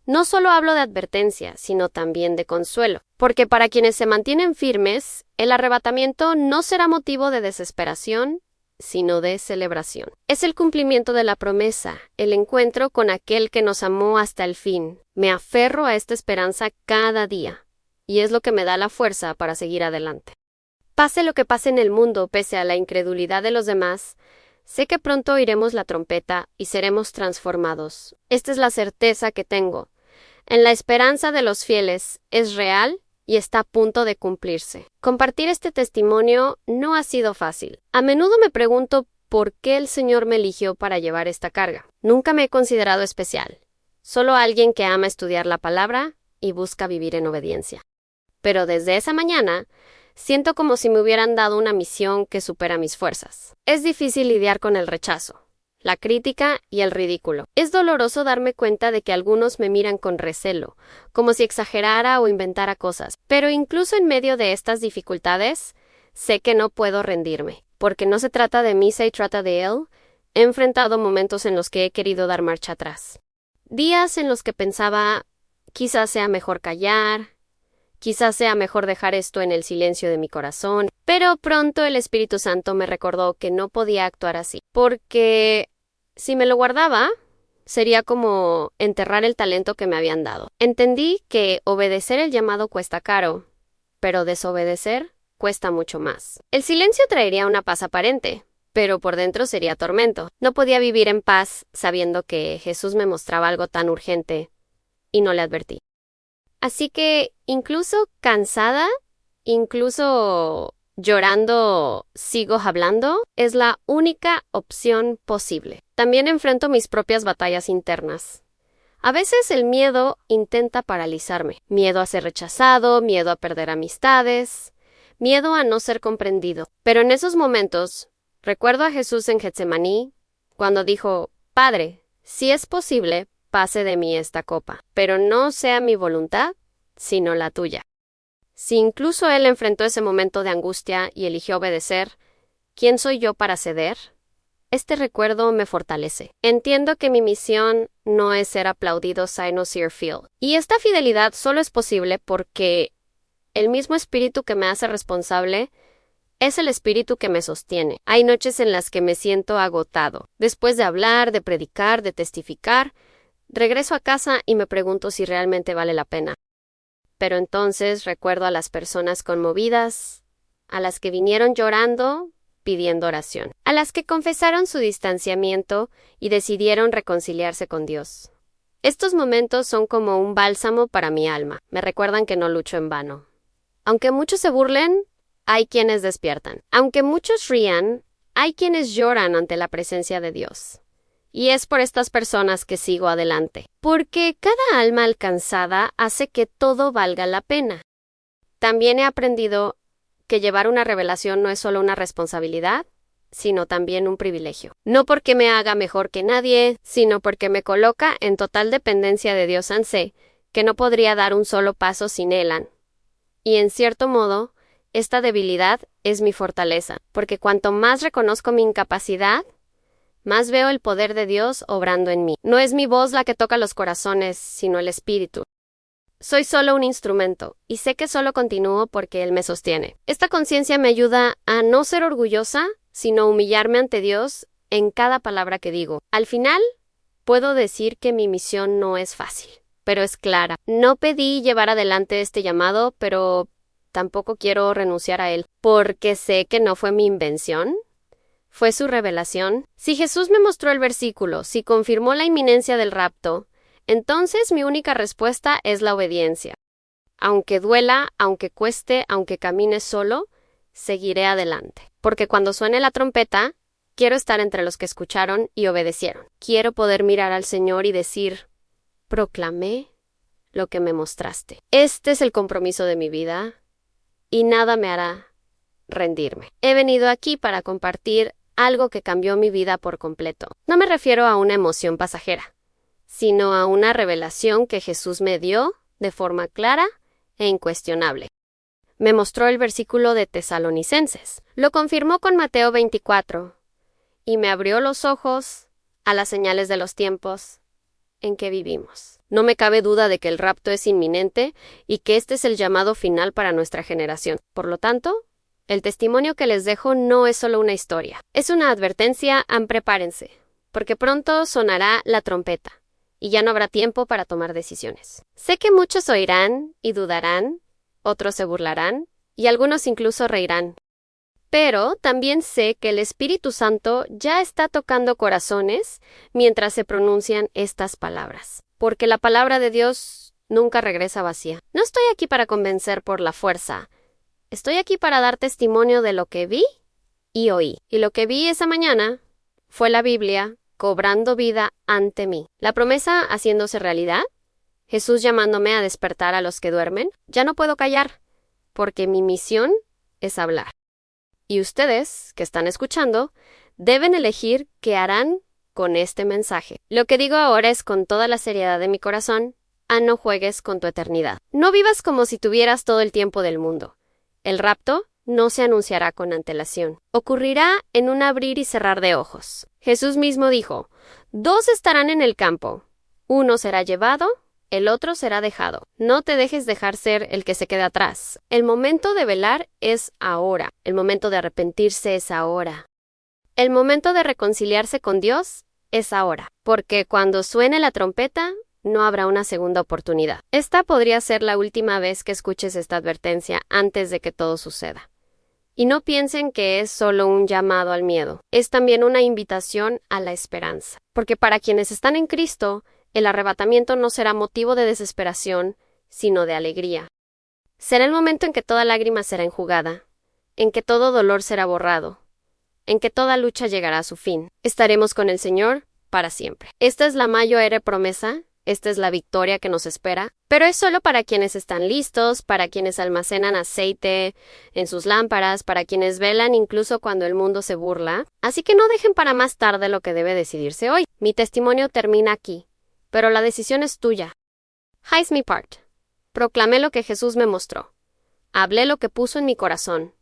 no solo hablo de advertencia, sino también de consuelo, porque para quienes se mantienen firmes, el arrebatamiento no será motivo de desesperación, sino de celebración. Es el cumplimiento de la promesa, el encuentro con aquel que nos amó hasta el fin. Me aferro a esta esperanza cada día, y es lo que me da la fuerza para seguir adelante. Pase lo que pase en el mundo, pese a la incredulidad de los demás, sé que pronto oiremos la trompeta y seremos transformados. Esta es la certeza que tengo. En la esperanza de los fieles es real y está a punto de cumplirse. Compartir este testimonio no ha sido fácil. A menudo me pregunto por qué el Señor me eligió para llevar esta carga. Nunca me he considerado especial, solo alguien que ama estudiar la palabra y busca vivir en obediencia. Pero desde esa mañana, siento como si me hubieran dado una misión que supera mis fuerzas. Es difícil lidiar con el rechazo, la crítica y el ridículo. Es doloroso darme cuenta de que algunos me miran con recelo, como si exagerara o inventara cosas. Pero incluso en medio de estas dificultades, sé que no puedo rendirme, porque no se trata de mí, se trata de Él. He enfrentado momentos en los que he querido dar marcha atrás. Días en los que pensaba, quizás sea mejor callar, quizás sea mejor dejar esto en el silencio de mi corazón, pero pronto el Espíritu Santo me recordó que no podía actuar así, porque si me lo guardaba, sería como enterrar el talento que me habían dado. Entendí que obedecer el llamado cuesta caro, pero desobedecer cuesta mucho más. El silencio traería una paz aparente, pero por dentro sería tormento. No podía vivir en paz sabiendo que Jesús me mostraba algo tan urgente y no le advertí. Así que, incluso cansada, incluso llorando, sigo hablando, es la única opción posible. También enfrento mis propias batallas internas. A veces el miedo intenta paralizarme. Miedo a ser rechazado, miedo a perder amistades, miedo a no ser comprendido. Pero en esos momentos, recuerdo a Jesús en Getsemaní, cuando dijo, Padre, si es posible, pase de mí esta copa, pero no sea mi voluntad, sino la tuya. Si incluso Él enfrentó ese momento de angustia y eligió obedecer, ¿quién soy yo para ceder? Este recuerdo me fortalece. Entiendo que mi misión no es ser aplaudido sign o seer feel. Y esta fidelidad solo es posible porque el mismo espíritu que me hace responsable es el espíritu que me sostiene. Hay noches en las que me siento agotado. Después de hablar, de predicar, de testificar, regreso a casa y me pregunto si realmente vale la pena. Pero entonces recuerdo a las personas conmovidas, a las que vinieron llorando, pidiendo oración, a las que confesaron su distanciamiento y decidieron reconciliarse con Dios. Estos momentos son como un bálsamo para mi alma. Me recuerdan que no lucho en vano. Aunque muchos se burlen, hay quienes despiertan. Aunque muchos rían, hay quienes lloran ante la presencia de Dios. Y es por estas personas que sigo adelante, porque cada alma alcanzada hace que todo valga la pena. También he aprendido que llevar una revelación no es solo una responsabilidad, sino también un privilegio. No porque me haga mejor que nadie, sino porque me coloca en total dependencia de Dios. Sé que no podría dar un solo paso sin Él. Y en cierto modo, esta debilidad es mi fortaleza, porque cuanto más reconozco mi incapacidad, más veo el poder de Dios obrando en mí. No es mi voz la que toca los corazones, sino el Espíritu. Soy solo un instrumento, y sé que solo continúo porque Él me sostiene. Esta conciencia me ayuda a no ser orgullosa, sino humillarme ante Dios en cada palabra que digo. Al final, puedo decir que mi misión no es fácil, pero es clara. No pedí llevar adelante este llamado, pero tampoco quiero renunciar a él, porque sé que no fue mi invención. ¿Fue su revelación? Si Jesús me mostró el versículo, si confirmó la inminencia del rapto, entonces mi única respuesta es la obediencia. Aunque duela, aunque cueste, aunque camine solo, seguiré adelante. Porque cuando suene la trompeta, quiero estar entre los que escucharon y obedecieron. Quiero poder mirar al Señor y decir, proclamé lo que me mostraste. Este es el compromiso de mi vida y nada me hará rendirme. He venido aquí para compartir algo que cambió mi vida por completo. No me refiero a una emoción pasajera, sino a una revelación que Jesús me dio de forma clara e incuestionable. Me mostró el versículo de Tesalonicenses. Lo confirmó con Mateo 24 y me abrió los ojos a las señales de los tiempos en que vivimos. No me cabe duda de que el rapto es inminente y que este es el llamado final para nuestra generación. Por lo tanto, el testimonio que les dejo no es solo una historia. Es una advertencia, prepárense, porque pronto sonará la trompeta y ya no habrá tiempo para tomar decisiones. Sé que muchos oirán y dudarán, otros se burlarán y algunos incluso reirán. Pero también sé que el Espíritu Santo ya está tocando corazones mientras se pronuncian estas palabras, porque la palabra de Dios nunca regresa vacía. No estoy aquí para convencer por la fuerza, estoy aquí para dar testimonio de lo que vi y oí. Y lo que vi esa mañana fue la Biblia cobrando vida ante mí. La promesa haciéndose realidad, Jesús llamándome a despertar a los que duermen. Ya no puedo callar, porque mi misión es hablar. Y ustedes, que están escuchando, deben elegir qué harán con este mensaje. Lo que digo ahora es con toda la seriedad de mi corazón, no juegues con tu eternidad. No vivas como si tuvieras todo el tiempo del mundo. El rapto no se anunciará con antelación. Ocurrirá en un abrir y cerrar de ojos. Jesús mismo dijo, 2 estarán en el campo. Uno será llevado, el otro será dejado. No te dejes dejar ser el que se quede atrás. El momento de velar es ahora. El momento de arrepentirse es ahora. El momento de reconciliarse con Dios es ahora. Porque cuando suene la trompeta, no habrá una segunda oportunidad. Esta podría ser la última vez que escuches esta advertencia antes de que todo suceda. Y no piensen que es solo un llamado al miedo. Es también una invitación a la esperanza. Porque para quienes están en Cristo, el arrebatamiento no será motivo de desesperación, sino de alegría. Será el momento en que toda lágrima será enjugada, en que todo dolor será borrado, en que toda lucha llegará a su fin. Estaremos con el Señor para siempre. Esta es la mayor promesa, esta es la victoria que nos espera, pero es solo para quienes están listos, para quienes almacenan aceite en sus lámparas, para quienes velan incluso cuando el mundo se burla. Así que no dejen para más tarde lo que debe decidirse hoy. Mi testimonio termina aquí. Pero la decisión es tuya. Hice mi part. Proclamé lo que Jesús me mostró. Hablé lo que puso en mi corazón.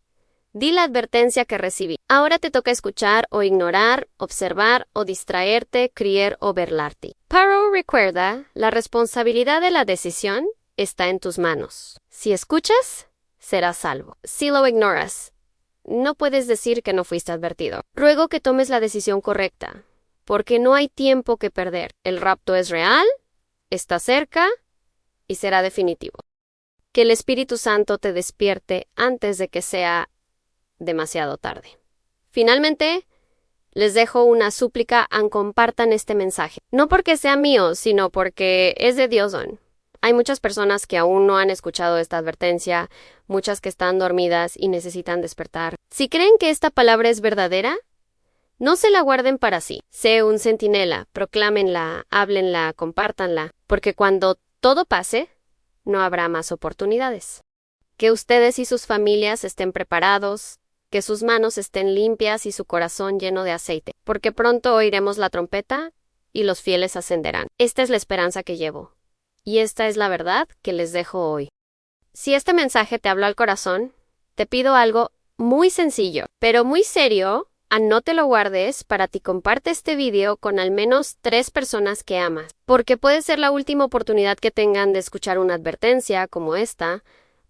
Di la advertencia que recibí. Ahora te toca escuchar o ignorar, observar o distraerte, creer o burlarte. Pero recuerda, la responsabilidad de la decisión está en tus manos. Si escuchas, serás salvo. Si lo ignoras, no puedes decir que no fuiste advertido. Ruego que tomes la decisión correcta, porque no hay tiempo que perder. El rapto es real, está cerca y será definitivo. Que el Espíritu Santo te despierte antes de que sea demasiado tarde. Finalmente, les dejo una súplica compartan este mensaje. No porque sea mío, sino porque es de Dios. Hay muchas personas que aún no han escuchado esta advertencia, muchas que están dormidas y necesitan despertar. Si creen que esta palabra es verdadera, no se la guarden para sí. Sé un centinela, proclámenla, háblenla, compártanla, porque cuando todo pase, no habrá más oportunidades. Que ustedes y sus familias estén preparados, que sus manos estén limpias y su corazón lleno de aceite, porque pronto oiremos la trompeta y los fieles ascenderán. Esta es la esperanza que llevo, y esta es la verdad que les dejo hoy. Si este mensaje te habló al corazón, te pido algo muy sencillo, pero muy serio. No te lo guardes para ti. Comparte este video con al menos 3 personas que amas, porque puede ser la última oportunidad que tengan de escuchar una advertencia como esta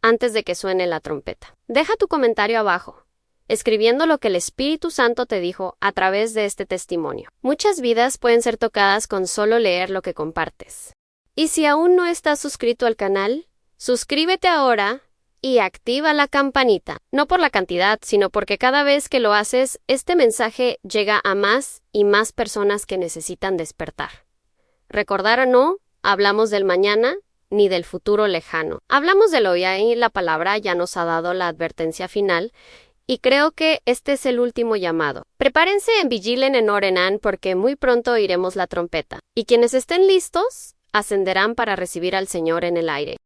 antes de que suene la trompeta. Deja tu comentario abajo, escribiendo lo que el Espíritu Santo te dijo a través de este testimonio. Muchas vidas pueden ser tocadas con solo leer lo que compartes. Y si aún no estás suscrito al canal, suscríbete ahora y activa la campanita. No por la cantidad, sino porque cada vez que lo haces, este mensaje llega a más y más personas que necesitan despertar. Recordar o no, hablamos del mañana ni del futuro lejano. Hablamos del hoy y la palabra ya nos ha dado la advertencia final Y creo que este es el último llamado. Prepárense en Vigilen en Orenan porque muy pronto oiremos la trompeta. Y quienes estén listos, ascenderán para recibir al Señor en el aire.